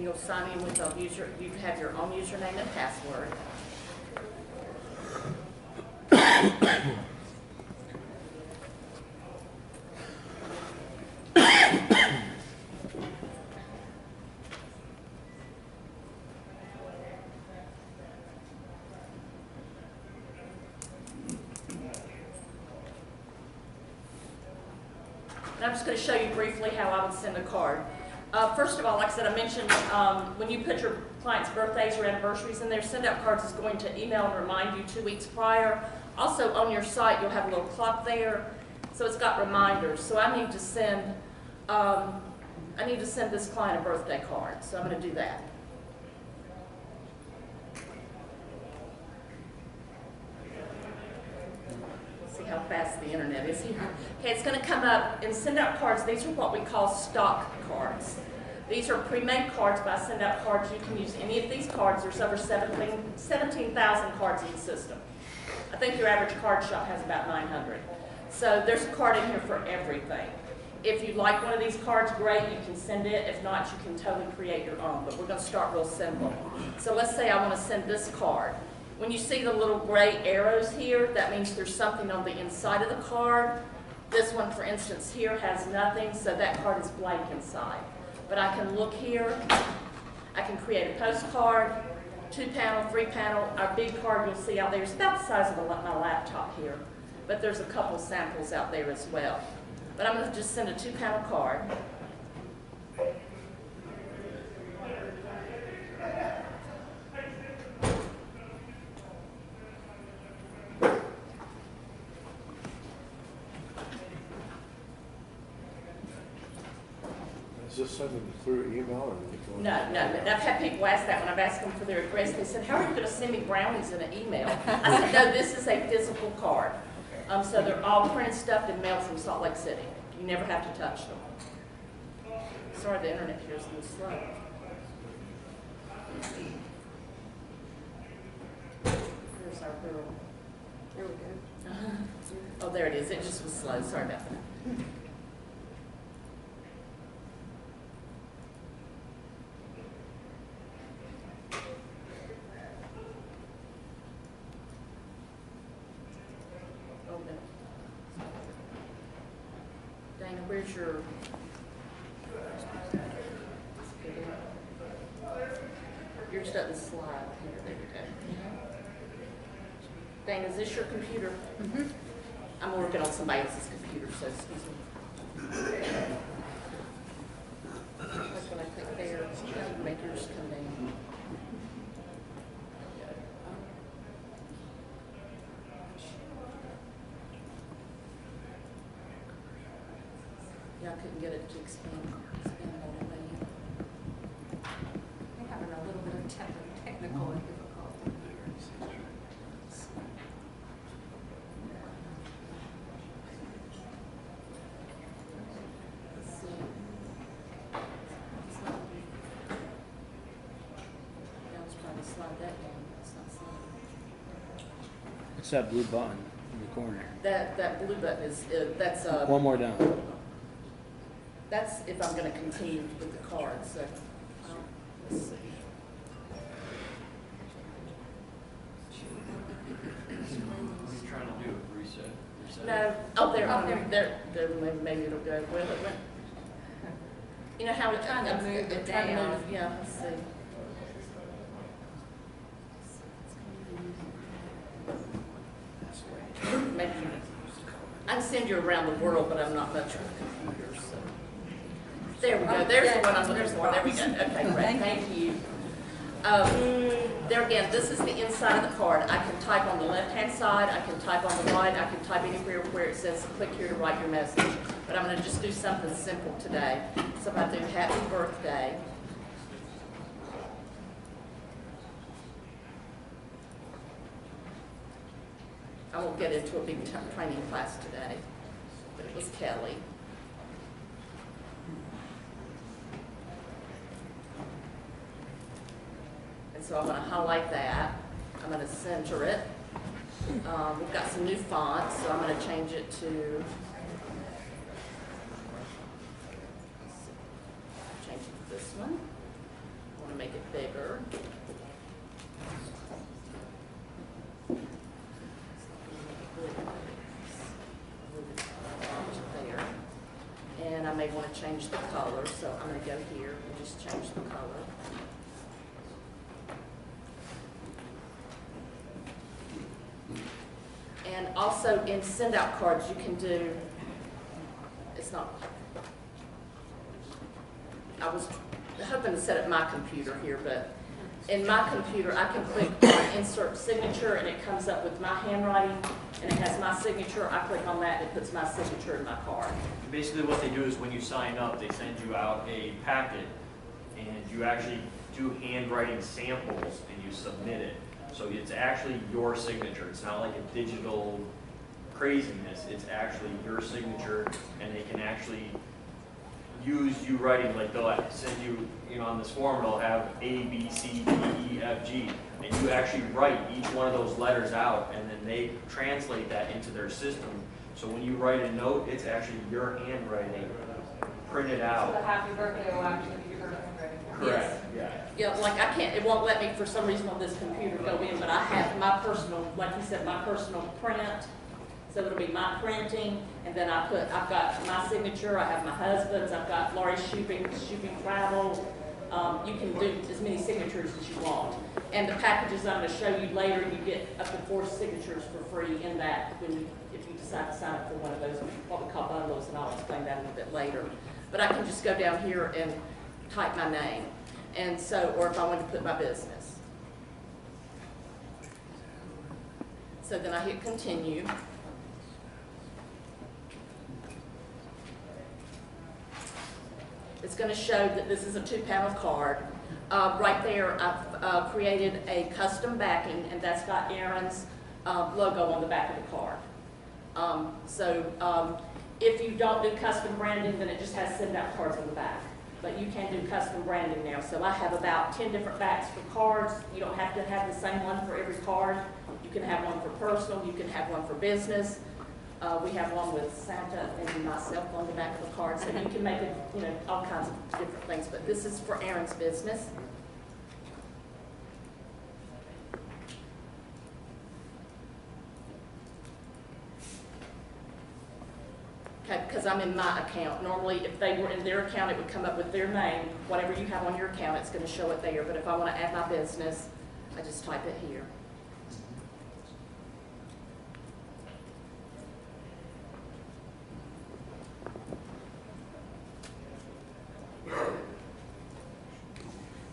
and you'll sign in with a user. You have your own username and password. And I'm just going to show you briefly how I would send a card. First of all, like I said, I mentioned when you put your client's birthdays or anniversaries in there, Send Out Cards is going to email and remind you 2 weeks prior. Also on your site, you'll have a little clock there, so it's got reminders. So I need to send this client a birthday card, so I'm going to do that. See how fast the internet is here. Okay, it's going to come up in Send Out Cards. These are what we call stock cards. These are pre-made cards by Send Out Cards. You can use any of these cards. There's over 17,000 cards in the system. I think your average card shop has about 900. So there's a card in here for everything. If you like one of these cards, great, you can send it. If not, you can totally create your own. But we're going to start real simple. So let's say I want to send this card. When you see the little gray arrows here, that means there's something on the inside of the card. This one, for instance, here has nothing, so that card is blank inside. But I can look here. I can create a postcard, 2-panel, 3-panel. Our big card you'll see out there is about the size of my laptop here. But there's a couple samples out there as well. But I'm going to just send a 2-panel card. Is this something through email or? No. I've had people ask that when I've asked them for their address. They said, how are you going to send me brownies in an email? I said, no, this is a physical card. So they're all printed, stuffed, and mailed from Salt Lake City. You never have to touch them. Sorry, the internet here is a little slow. Here's our girl. Here we go. Oh, there it is. It just was slow. Sorry about that. Dana, where's your... Yours doesn't slide. Here, there we go. Dana, is this your computer? Mm-hmm. I'm working on somebody else's computer, so excuse me. That's when I click there, make yours come down. Yeah, I couldn't get it to expand all the way. We're having a little bit of technical difficulty here. Let's see. I was trying to slide that down. It's not sliding. What's that blue button in the corner? That blue button is that's One more down. That's if I'm going to continue with the card. So let's see. What are you trying to do? Reset? No. Oh, there. Maybe it'll go. Well, it went. You know how We're trying to move it down. Yeah. Let's see. Maybe I can send you around the world, but I'm not much of a computer. So there we go. There's the one I'm looking for. There we go. Okay, great. Thank you. There again, this is the inside of the card. I can type on the left-hand side. I can type on the right. I can type anywhere where it says click here to write your message. But I'm going to just do something simple today. So if I do happy birthday. I won't get into a big training class today, but it was Kelly. And so I'm going to highlight that. I'm going to center it. We've got some new fonts, so I'm going to change it to this one. to change the color, so I'm going to go here and just change the color. And also in send out cards, you can do, it's not, I was hoping to set up my computer here, but in my computer, I can click on insert signature and it comes up with my handwriting and it has my signature. I click on that and it puts my signature in my card. Basically what they do is when you sign up, they send you out a packet and you actually do handwriting samples and you submit it. So it's actually your signature. It's not like a digital craziness. It's actually your signature, and they can actually use you writing, like they'll send you, on this form, it'll have A, B, C, D, E, F, G, and you actually write each one of those letters out, and then they translate that into their system. So when you write a note, it's actually your handwriting printed So out. the happy birthday will actually be your handwriting. Correct. Yeah. Yeah, like I can't, it won't let me for some reason on this computer go in, but I have my personal, like you said, my personal print. So it'll be my printing, and then I've got my signature, I have my husband's, I've got Laurie's shipping travel. You can do as many signatures as you want. And the packages I'm going to show you later, you get up to 4 signatures for free in that if you decide to sign up for one of those, what we call bundles, and I'll explain that a little bit later. But I can just go down here and type my name. And so, or if I want to put my business. So then I hit continue. It's going to show that this is a 2-panel card. Right there, I've created a custom backing, and that's got Aaron's logo on the back of the card. If you don't do custom branding, then it just has send out cards on the back. But you can do custom branding now. So I have about 10 different backs for cards. You don't have to have the same one for every card. You can have one for personal, you can have one for business. We have one with Santa and myself on the back of the card, so you can make it, all kinds of different things. But this is for Aaron's business. Okay, because I'm in my account. Normally, if they were in their account, it would come up with their name. Whatever you have on your account, it's going to show it there. But if I want to add my business, I just type it here.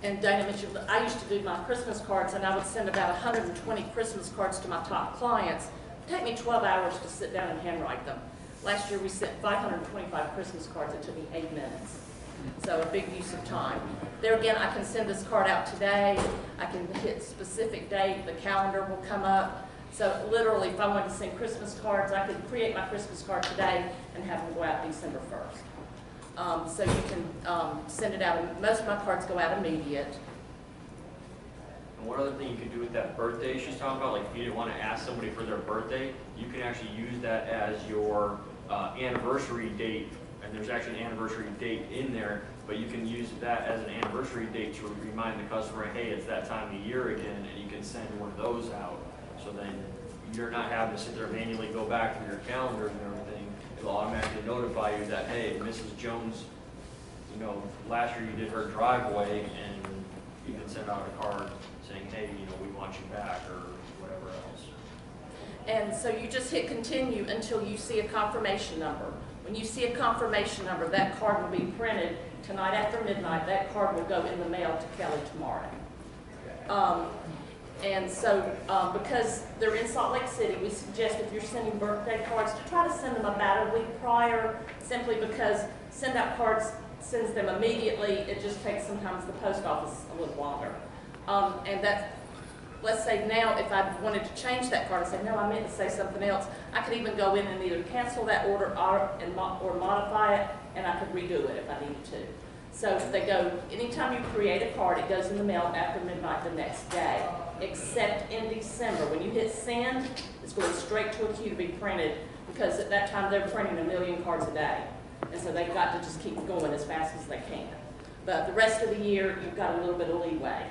And Dana mentioned, I used to do my Christmas cards, and I would send about 120 Christmas cards to my top clients. It would take me 12 hours to sit down and handwrite them. Last year we sent 525 Christmas cards. It took me 8 minutes. So a big use of time. There again, I can send this card out today. I can hit specific date. The calendar will come up. So literally, if I wanted to send Christmas cards, I could create my Christmas card today and have them go out December 1st. So you can send it out. Most of my cards go out immediate. And one other thing you can do with that birthday she's talking about, like if you didn't want to ask somebody for their birthday, you can actually use that as your anniversary date. And there's actually an anniversary date in there, but you can use that as an anniversary date to remind the customer, hey, it's that time of year again, and you can send one of those out. So then you're not having to sit there and manually go back through your calendars and everything. It'll automatically notify you that, hey, Mrs. Jones, last year you did her driveway, and you can send out a card saying, hey, we want you back, or whatever else. And so you just hit continue until you see a confirmation number. When you see a confirmation number, that card will be printed tonight after midnight. That card will go in the mail to Kelly tomorrow. And so because they're in Salt Lake City, we suggest if you're sending birthday cards to try to send them about a week prior, simply because send out cards sends them immediately. It just takes sometimes the post office a little longer. And that's, let's say now if I wanted to change that card and say, no, I meant to say something else, I could even go in and either cancel that order or modify it, and I could redo it if I needed to. So they go, anytime you create a card, it goes in the mail after midnight the next day, except in December. When you hit send, it's going straight to a queue to be printed, because at that time they're printing 1 million cards a day. And so they've got to just keep going as fast as they can. But the rest of the year, you've got a little bit of leeway.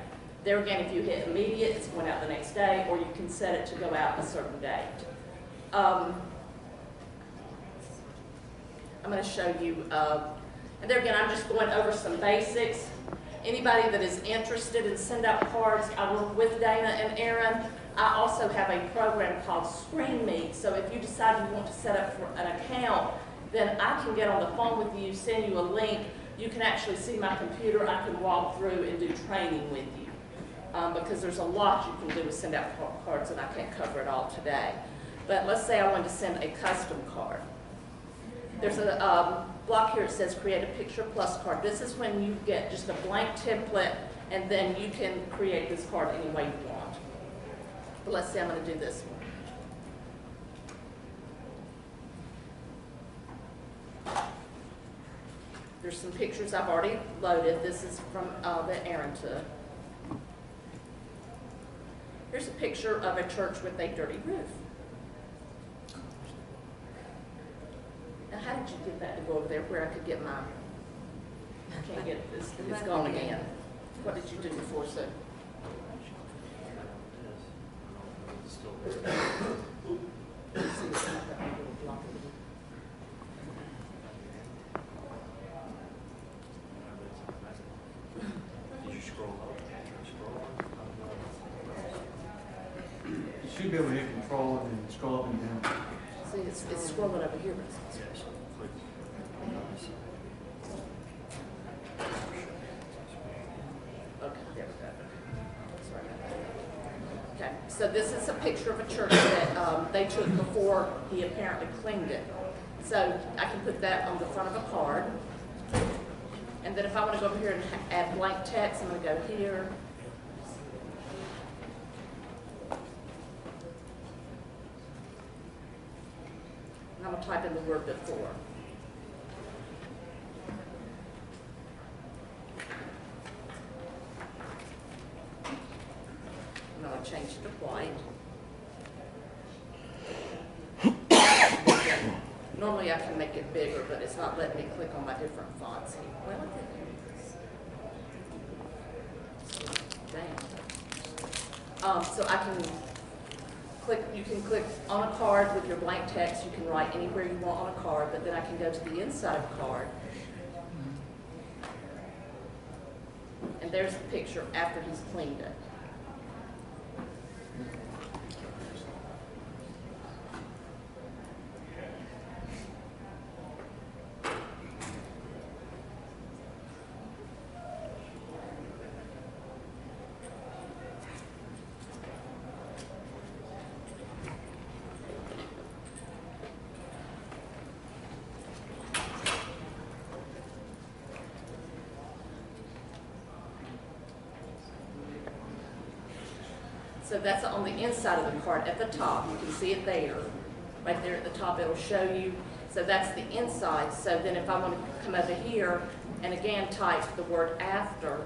There again, if you hit immediate, it's going out the next day, or you can set it to go out a certain date. I'm going to show you, And there again, I'm just going over some basics. Anybody that is interested in send out cards, I work with Dana and Aaron. I also have a program called Screen Meet. So if you decide you want to set up for an account, then I can get on the phone with you, send you a link. You can actually see my computer. I can walk through and do training with you. Because there's a lot you can do with send out cards, and I can't cover it all today. But let's say I wanted to send a custom card. There's a block here that says create a picture plus card. This is when you get just a blank template, and then you can create this card any way you want. But let's say I'm going to do this one. There's some pictures I've already loaded. This is from that Aaron took. Here's a picture of a church with a dirty roof. Now, how did you get that to go over there where I could get my, I can't get this, it's gone again. What did you do before, sir? Did you scroll up? You should be able to hit control and then scroll up and down. See, it's scrolling over here, but it's Yes. Click. okay, there we go. Sorry about that. Okay, so this is a picture of a church that they took before he apparently cleaned it. So I can put that on the front of a card. And then if I want to go over here and add blank text, I'm going to go here. And I'm going to type in the word before. And I'm going to change it to white. Normally I can make it bigger, but it's not letting me click on my different fonts here. Well, dang. So I can click, you can click on a card with your blank text. You can write anywhere you want on a card, but then I can go to the inside of the card. And there's the picture after he's cleaned it. So that's on the inside of the card at the top. You can see it there. Right there at the top, it'll show you. So that's the inside. So then if I want to come over here and again type the word after,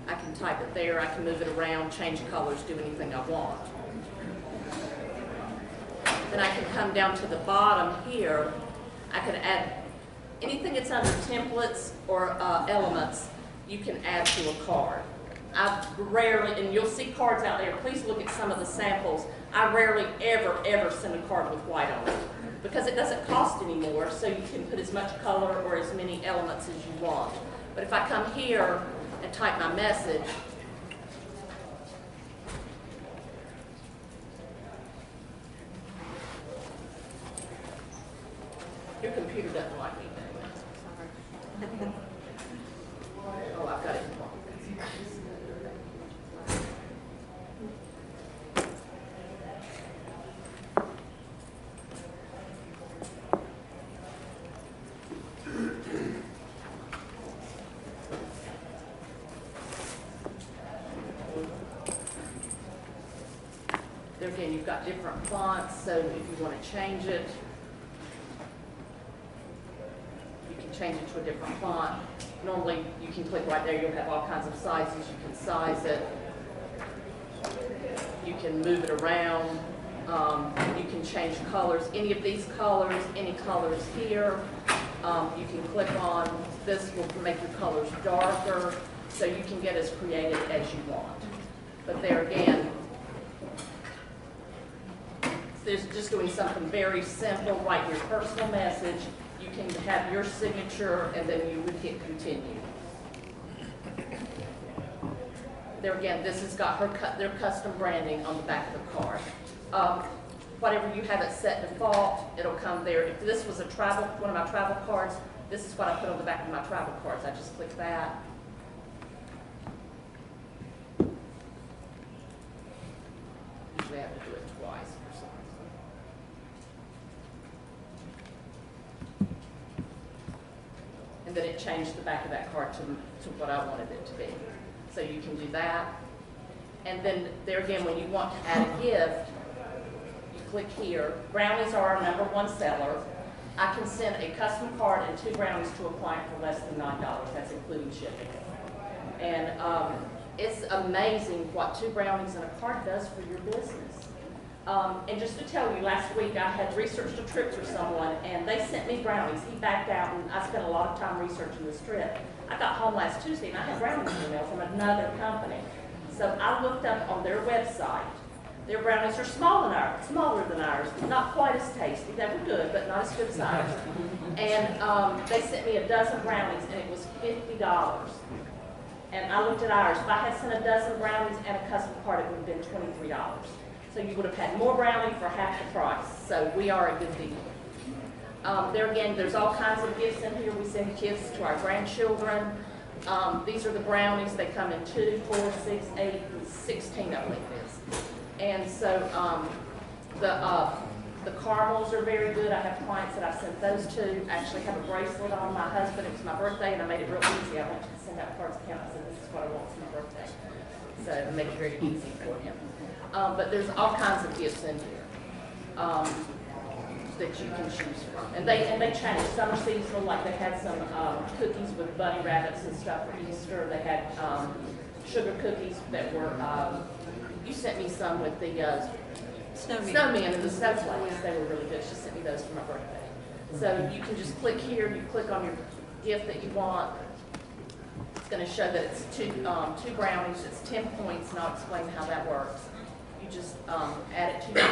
I can type it there. I can move it around, change colors, do anything I want. Then I can come down to the bottom here. I can add anything that's under templates or elements, you can add to a card. I rarely, and you'll see cards out there, please look at some of the samples. I rarely ever send a card with white on it because it doesn't cost anymore, so you can put as much color or as many elements as you want. But if I come here and type my message, your computer doesn't like me. Oh, I've got it wrong. There again, you've got different fonts, so if you want to change it, change it to a different font. Normally, you can click right there. You'll have all kinds of sizes. You can size it. You can move it around. You can change colors. Any of these colors, any colors here. You can click on this will make your colors darker, so you can get as creative as you want. But there again, there's just doing something very simple, write your personal message, you can have your signature, and then you would hit continue. There again, this has got their custom branding on the back of the card. Whatever you have it set default, it'll come there. If this was one of my travel cards, this is what I put on the back of my travel cards. I just click that. Usually I have to do it twice for some reason. And then it changed the back of that card to what I wanted it to be. So you can do that. And then there again, when you want to add a gift, you click here. Brownies are our #1 seller. I can send a custom card and 2 brownies to a client for less than $9. That's including shipping. And it's amazing what 2 brownies and a card does for your business. And just to tell you, last week I had researched a trip for someone, and they sent me brownies. He backed out, and I spent a lot of time researching this trip. I got home last Tuesday, and I had brownies in the mail from another company. So I looked up on their website. Their brownies are smaller than ours, not quite as tasty. They were good, but not as good as ours. And they sent me a dozen brownies, and it was $50. And I looked at ours. If I had sent a dozen brownies and a custom card, it would have been $23. So you would have had more brownie for half the price. So we are a good deal. There again, there's all kinds of gifts in here. We send gifts to our grandchildren. These are the brownies. They come in 2, 4, 6, 8, and 16, I believe it is. And so the caramels are very good. I have clients that I've sent those to. I actually have a bracelet on my husband. It was my birthday, and I made it real easy. I went to the send out cards account. I said, this is what I want for my birthday. So I made it very easy for him. But there's all kinds of gifts in here that you can choose from. And they change. Some are seasonal, like they had some cookies with bunny rabbits and stuff for Easter. They had sugar cookies that were, you sent me some with the snowman and the snowflakes. They were really good. She sent me those for my birthday. So you can just click here, you click on your gift that you want. It's going to show that it's two brownies, it's 10 points, and I'll explain how that works. You just add it to your,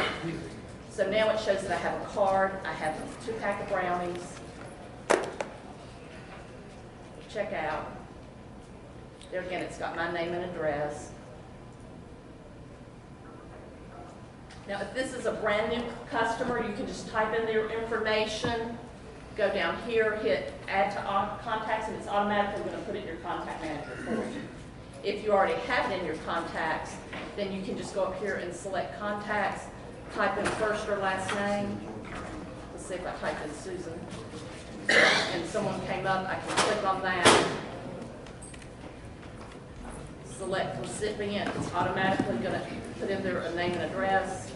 so now it shows that I have a card, I have 2 pack of brownies. Check out. There again, it's got my name and address. Now, if this is a brand new customer, you can just type in their information, go down here, hit add to contacts, and it's automatically going to put it in your contact manager for you. If you already have it in your contacts, then you can just go up here and select contacts, type in first or last name. Let's see if I type in Susan. And someone came up, I can click on that. Select recipient, it's automatically going to put in their name and address.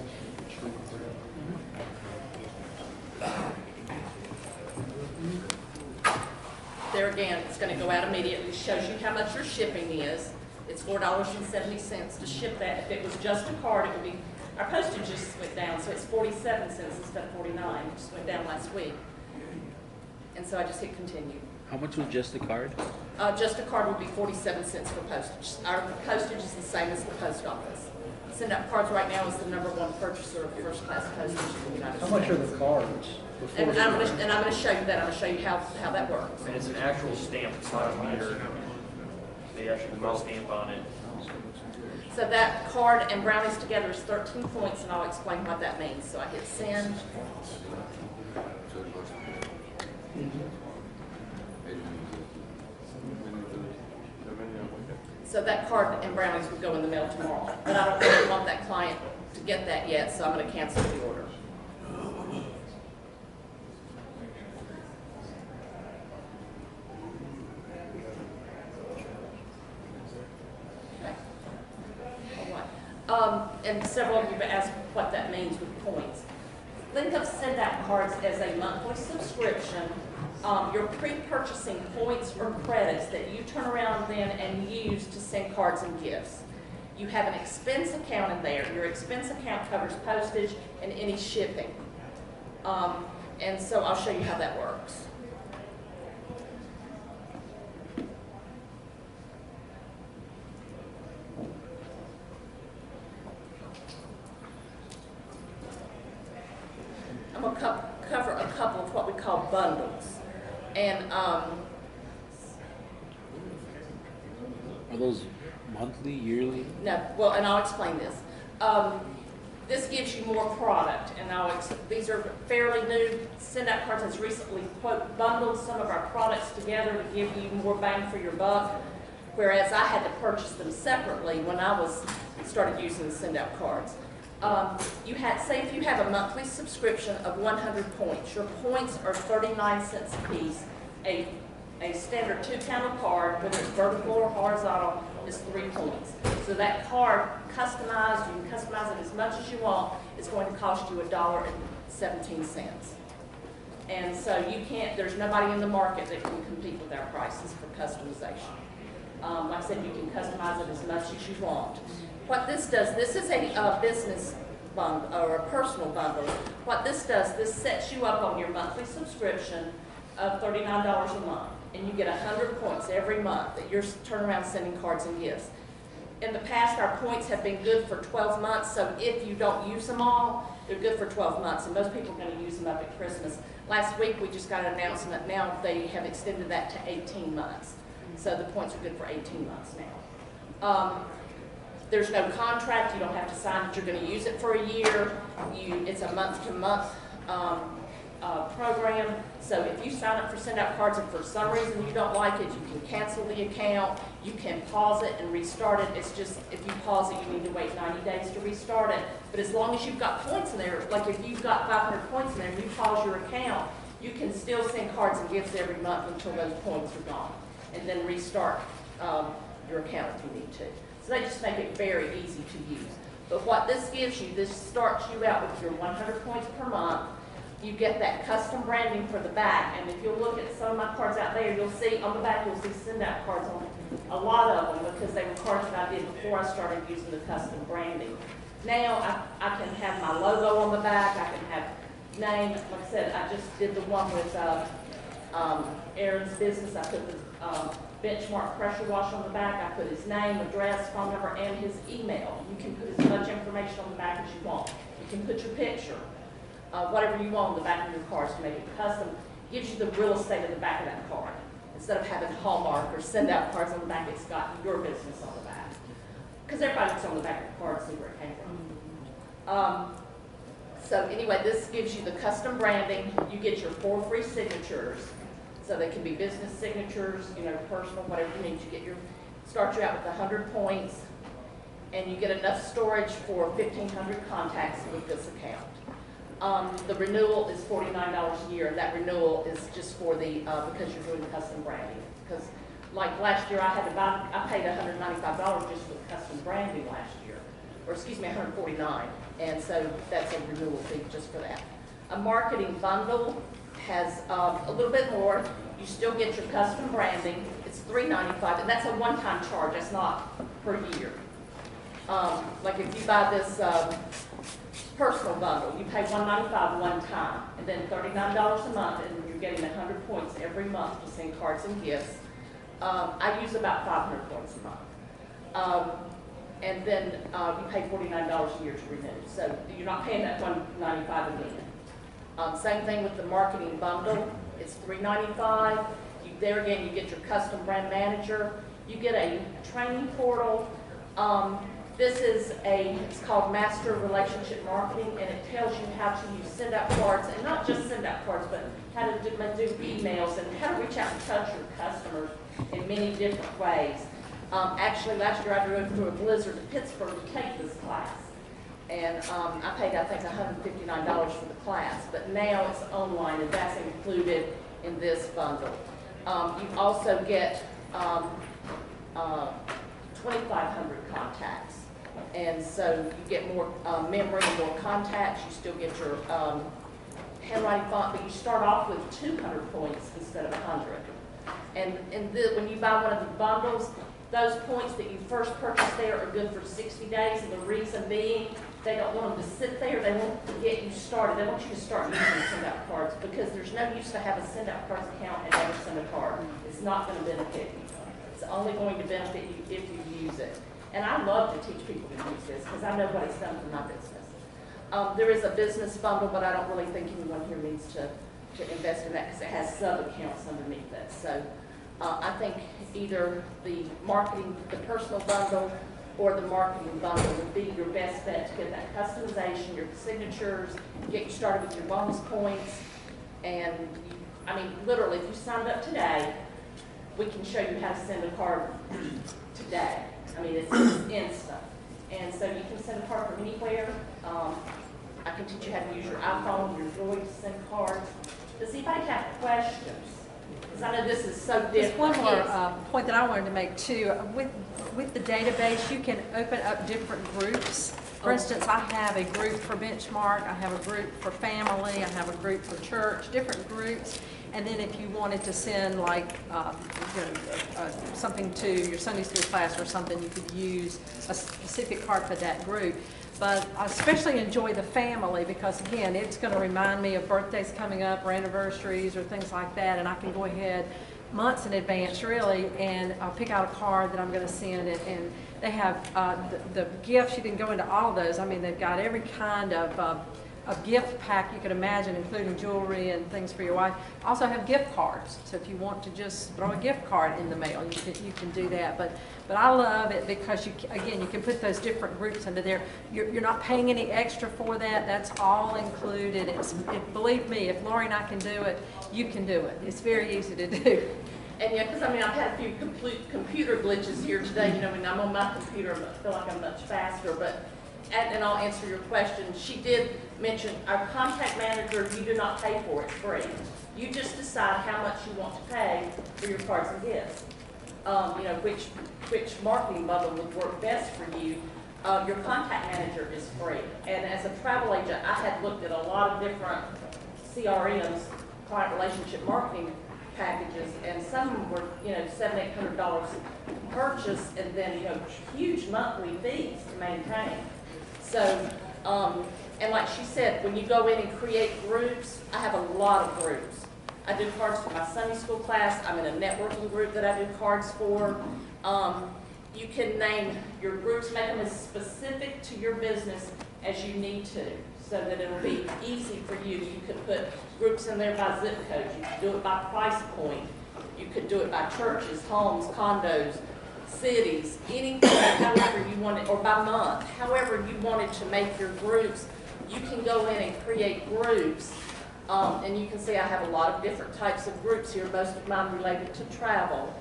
There again, it's going to go out immediately. It shows you how much your shipping is. It's $4.70 to ship that. If it was just a card, it would be, our postage just went down, so it's 47 cents instead of 49. It just went down last week. And so I just hit continue. How much was just the card? Just a card would be 47 cents for postage. Our postage is the same as the post office. Send out cards right now is the #1 purchaser of first-class postage in the United States. How much are the cards? And I'm going to show you that. I'm going to show you how that works. And it's an actual stamp, it's not a meter. They actually put a stamp on it. So that card and brownies together is 13 points, and I'll explain what that means. So I hit send. So that card and brownies would go in the mail tomorrow. But I don't really want that client to get that yet, so I'm going to cancel the order. And several of you have asked what that means with points. Think of send out cards as a monthly subscription. You're pre-purchasing points or credits that you turn around then and use to send cards and gifts. You have an expense account in there. Your expense account covers postage and any shipping. And so I'll show you how that works. cover a couple of what we call bundles. And Are those monthly, yearly? no, well, and I'll explain this. This gives you more product, and these are fairly new. Send Out Cards has recently, quote, bundled some of our products together to give you more bang for your buck, whereas I had to purchase them separately when I started using the Send Out Cards. Say if you have a monthly subscription of 100 points, your points are 39 cents a piece. A standard 2-panel card, whether it's vertical or horizontal, is 3 points. So that card, customized, you can customize it as much as you want, is going to cost you $1.17. And so there's nobody in the market that can compete with our prices for customization. Like I said, you can customize it as much as you want. What this does, this is a business bundle or a personal bundle. What this does, this sets you up on your monthly subscription of $39 a month, and you get 100 points every month that you're turning around sending cards and gifts. In the past, our points have been good for 12 months, so if you don't use them all, they're good for 12 months, and most people are going to use them up at Christmas. Last week, we just got an announcement. Now they have extended that to 18 months, so the points are good for 18 months now. There's no contract. You don't have to sign that you're going to use it for a year. It's a month-to-month program. So if you sign up for Send Out Cards and for some reason you don't like it, you can cancel the account. You can pause it and restart it. It's just if you pause it, you need to wait 90 days to restart it. But as long as you've got points in there, like if you've got 500 points in there and you pause your account, you can still send cards and gifts every month until those points are gone, and then restart your account if you need to. So they just make it very easy to use. But what this gives you, this starts you out with your 100 points per month. You get that custom branding for the back, and if you'll look at some of my cards out there, you'll see on the back, you'll see Send Out Cards on a lot of them because they were cards that I did before I started using the custom branding. Now I can have my logo on the back, I can have name. Like I said, I just did the one with Aaron's business. I put the benchmark pressure wash on the back. I put his name, address, phone number, and his email. You can put as much information on the back as you want. You can put your picture. Whatever you want on the back of your cards to make it custom. Gives you the real estate of the back of that card. Instead of having Hallmark or Send Out Cards on the back, it's got your business on the back. Because everybody looks on the back of the card to see where it came from. So anyway, this gives you the custom branding. You get your 4 free signatures. So they can be business signatures, personal, whatever you need. Start you out with 100 points, and you get enough storage for 1,500 contacts with this account. The renewal is $49 a year, and that renewal is just for because you're doing custom branding. Because like last year, I paid $195 just for the custom branding last year, or excuse me, $149, and so that's a renewal fee just for that. A marketing bundle has a little bit more. You still get your custom branding. It's $395, and that's a one-time charge. That's not per year. Like if you buy this personal bundle, you pay $195 one time, and then $39 a month, and you're getting 100 points every month to send cards and gifts. I use about 500 points a month. And then you pay $49 a year to renew. So you're not paying that $195 again. Same thing with the marketing bundle. It's $395. There again, you get your custom brand manager. You get a training portal. It's called Master Relationship Marketing, and it tells you how to use Send Out Cards, and not just Send Out Cards, but how to do emails and how to reach out and touch your customers in many different ways. Actually, last year I drove through a blizzard to Pittsburgh to take this class. And I paid, I think, $159 for the class, but now it's online, and that's included in this bundle. You also get 2,500 contacts, and so you get more memory, more contacts. You still get your handwriting font, but you start off with 200 points instead of 100. And when you buy one of the bundles, those points that you first purchased there are good for 60 days, and the reason being, they don't want them to sit there. They want to get you started. They want you to start using Send Out Cards, because there's no use to have a Send Out Cards account and never send a card. It's not going to benefit you. It's only going to benefit you if you use it. And I love to teach people to use this because I know what it's done for my business. There is a business bundle, but I don't really think anyone here needs to invest in that because it has sub-accounts underneath it. So I think either the personal bundle or the marketing bundle would be your best bet to get that customization, your signatures, get you started with your bonus points. And I mean, literally, if you signed up today, we can show you how to send a card today. I mean, it's instant. And so you can send a card from anywhere. I can teach you how to use your iPhone, your Droid to send cards. Does anybody have questions? Because I know this is so different. Just one more Yes. point that I wanted to make too. With the database, you can open up different groups. For instance, I have a group for benchmark, I have a group for family, I have a group for church, different groups. And then if you wanted to send like something to your Sunday school class or something, you could use a specific card for that group. But I especially enjoy the family because, again, it's going to remind me of birthdays coming up or anniversaries or things like that, and I can go ahead months in advance, really, and I'll pick out a card that I'm going to send, and they have the gifts. You can go into all of those. I mean, they've got every kind of gift pack you could imagine, including jewelry and things for your wife. Also have gift cards, so if you want to just throw a gift card in the mail, you can do that. But I love it because you can put those different groups under there. You're not paying any extra for that. That's all included. Believe me, if Lori and I can do it, you can do it. It's very easy to do. And yeah, because I mean, I've had a few computer glitches here today. You know, when I'm on my computer, I feel like I'm much faster. But and I'll answer your question. She did mention our contact manager. You do not pay for it; it's free. You just decide how much you want to pay for your cards and gifts. You know, which marketing bundle would work best for you. Your contact manager is free. And as a travel agent, I had looked at a lot of different CRMs, client relationship marketing packages, and some of them were, you know, $700, $800 purchase, and then, you know, huge monthly fees to maintain. So, and like she said, when you go in and create groups, I have a lot of groups. I do cards for my Sunday school class. I'm in a networking group that I do cards for. You can name your groups, make them as specific to your business as you need to, so that it'll be easy for you. You could put groups in there by zip code. You could do it by price point. You could do it by churches, homes, condos, cities, anything, however you want it, or by month, however you wanted to make your groups. You can go in and create groups, and you can see I have a lot of different types of groups here, most of mine related to travel,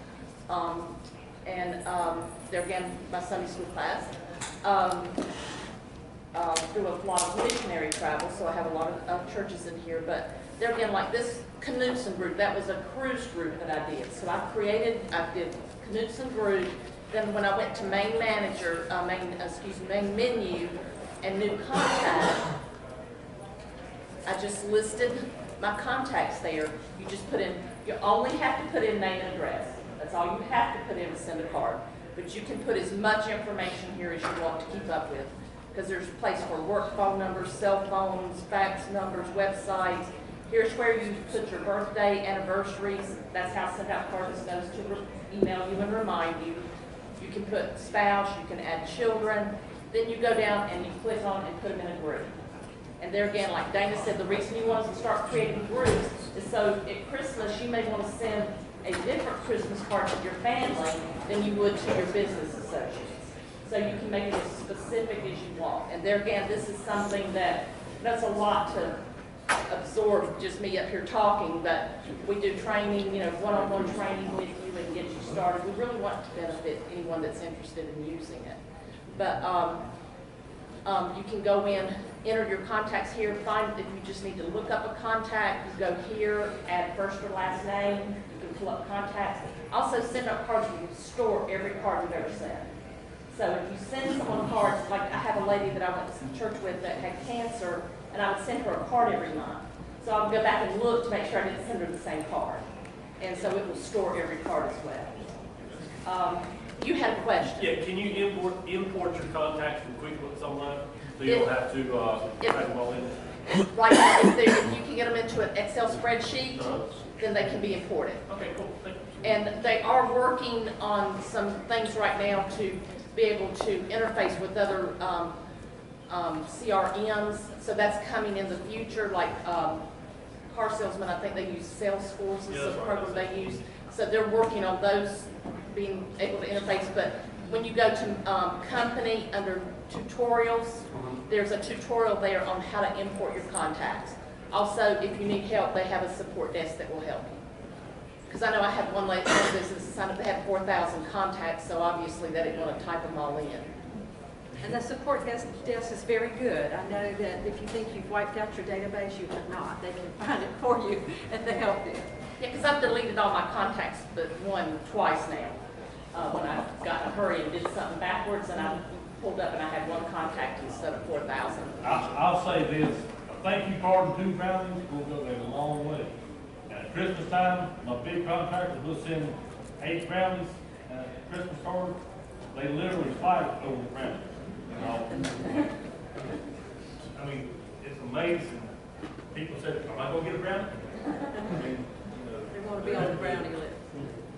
they're again my Sunday school class. Do a lot of missionary travel, so I have a lot of churches in here, but they're again like this Knutson group. That was a cruise group that I did. So I did Knutson group. Then when I went to main menu and new contact, I just listed my contacts there. You just put in, you only have to put in name and address. That's all you have to put in to send a card. But you can put as much information here as you want to keep up with, because there's a place for work phone numbers, cell phones, fax numbers, websites. Here's where you put your birthday, anniversaries. That's how Send Out Cards knows to email you and remind you. You can put spouse, you can add children. Then you go down and you click on and put them in a group. And there again, like Dana said, the reason you want to start creating groups is so at Christmas you may want to send a different Christmas card to your family than you would to your business associates. So you can make it as specific as you want. And there again, this is something that's a lot to absorb, just me up here talking, but we do training, you know, one-on-one training with you and get you started. We really want to benefit anyone that's interested in using it. But you can go in, enter your contacts here, find if you just need to look up a contact, you go here, add first or last name, you can pull up contacts. Also send out cards, you can store every card you've ever sent. So if you send someone cards, like I have a lady that I went to church with that had cancer, and I would send her a card every month. So I would go back and look to make sure I didn't send her the same card. And so it will store every card as well. You had a question. Yeah, can you import your contacts from QuickBooks Online? So you don't have to type them all in? Right now, if you can get them into an Excel spreadsheet, then they can be imported. Okay, cool, thank you. And they are working on some things right now to be able to interface with other CRMs, so that's coming in the future, like, car salesmen, I think they use Salesforce is Yeah, the that's right. program they use. So they're working on those, being able to interface, but when you go to, company under tutorials, there's a tutorial there on how to import your contacts. Also, if you need help, they have a support desk that will help you. Because I know I had one business sign up, they had 4,000 contacts, so obviously they didn't want to type them all in. And the support desk is very good. I know that if you think you've wiped out your database, you have not. They can find it for you and they help you. Yeah, because I've deleted all my contacts but twice now. When I got in a hurry and did something backwards, and I pulled up and I had one contact instead of 4,000. I'll say this, a thank you card and 2 brownies will go a long way. At Christmas time, my big contractors will send 8 brownies and a Christmas card. They literally fight over the brownies. You know? I mean, it's amazing. People say, am I gonna get a brownie? I mean, They want to be on the brownie list.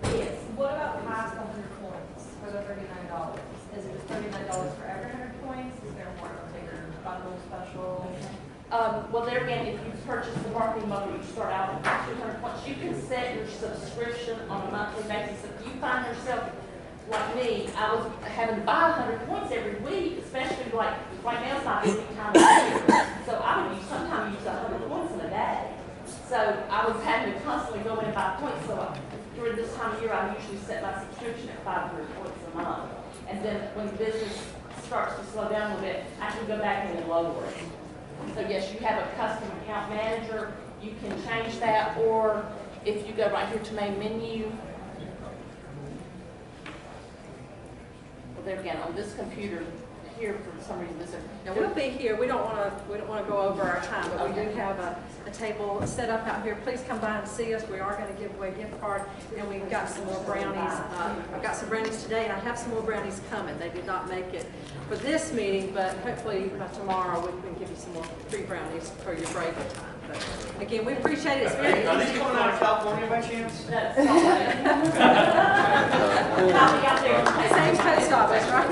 Yes, what about past 100 points for the $39? Is it just $39 for every 100 points? Is there more of a bigger bundle special? Well, there again, if you purchase the marketing bundle, you start out at 200 points. You can set your subscription on a monthly basis. If you find yourself, like me, I was having to buy 100 points every week, especially like right now it's not busy time of year. So I would sometimes use 100 points in a day. So I was having to constantly go in and buy points. So during this time of year, I usually set my subscription at 500 points a month. And then when business starts to slow down a little bit, I can go back in and lower it. So yes, you have a custom account manager. You can change that, or if you go right here to main menu, well, there again, on this computer here, for some reason, this is. Now, we'll be here, we don't want to go over our time, but we do have a table set up out here. Please come by and see us. We are going to give away a gift card, and we've got some more brownies. I've got some brownies today, and I have some more brownies coming. They did not make it for this meeting, but hopefully by tomorrow we can give you some more free brownies for your break time. But again, we appreciate it. It's very Are easy. these coming out of California by chance? That's all right. I'll be out there. Same post office, right?